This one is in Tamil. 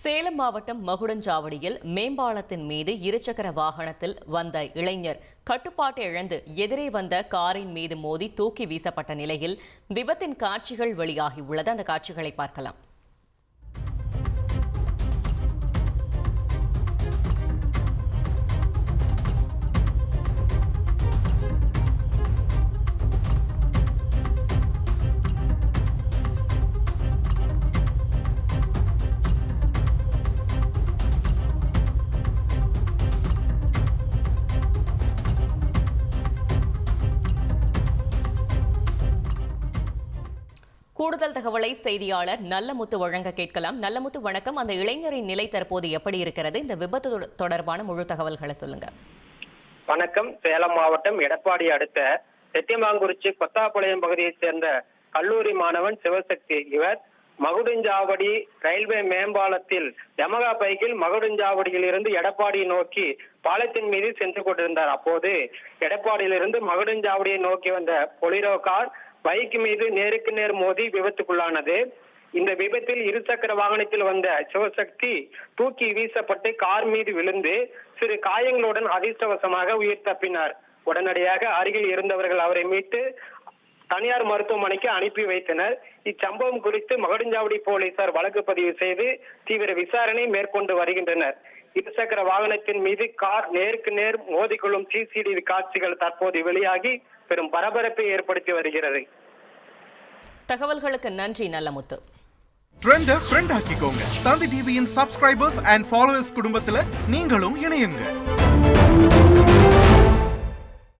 சேலம் மாவட்டம் மகுடஞ்சாவடியில் மேம்பாலத்தின் மீது இருசக்கர வாகனத்தில் வந்த இளைஞர் கட்டுப்பாட்டை இழந்து எதிரே வந்த காரின் மீது மோதி தூக்கி வீசப்பட்ட நிலையில் விபத்தின் காட்சிகள் வெளியாகியுள்ளது. அந்த காட்சிகளை பார்க்கலாம். கூடுதல் தகவலை செய்தியாளர் நல்லமுத்து வழங்க கேட்கலாம். நல்லமுத்து, வணக்கம். அந்த இளைஞரின் நிலை தற்போது எப்படி இருக்கிறது? இந்த விபத்து தொடர்பான முழு தகவல்களை சொல்லுங்க. வணக்கம். சேலம் மாவட்டம் எடப்பாடி அடுத்த செட்டிமாங்குறிச்சி கொத்தாப்பாளையம் பகுதியைச் சேர்ந்த கல்லூரி மாணவன் சிவசக்தி. இவர் மகுடஞ்சாவடி ரயில்வே மேம்பாலத்தில் யமகா பைக்கில் மகுடஞ்சாவடியில் இருந்து எடப்பாடியை நோக்கி பாலத்தின் மீது சென்று கொண்டிருந்தார். அப்போது எடப்பாடியிலிருந்து மகுடஞ்சாவடியை நோக்கி வந்த பொலிரோ கார் பைக் மீது நேருக்கு நேர் மோதி விபத்துக்குள்ளானது. இந்த விபத்தில் இருசக்கர வாகனத்தில் வந்த சிவசக்தி தூக்கி வீசப்பட்டு கார் மீது விழுந்து சிறு காயங்களுடன் அதிர்ஷ்டவசமாக உயிர் தப்பினார். உடனடியாக அருகில் இருந்தவர்கள் அவரை மீட்டு தனியார் மருத்துவமனைக்கு அனுப்பி வைத்தனர். இச்சம்பவம் குறித்து மகுடஞ்சாவடி போலீசார் வழக்கு பதிவு செய்து தீவிர விசாரணை மேற்கொண்டு வருகின்றனர். இருசக்கர வாகனத்தின் மீது கார் நேருக்கு நேர் மோதிக்கொள்ளும் சிசிடிவி காட்சிகள் தற்போது வெளியாகி பெரும் பரபரப்பை ஏற்படுத்தி வருகிறது. தகவல்களுக்கு நன்றி நல்லமுத்து. ட்ரெண்ட ஃப்ரெண்ட் ஆக்கிக்கோங்க. தந்தி டிவியின் சப்ஸ்கிரைபர்ஸ் அண்ட் ஃபாலோவர்ஸ் குடும்பத்துல நீங்களும் இணையுங்க.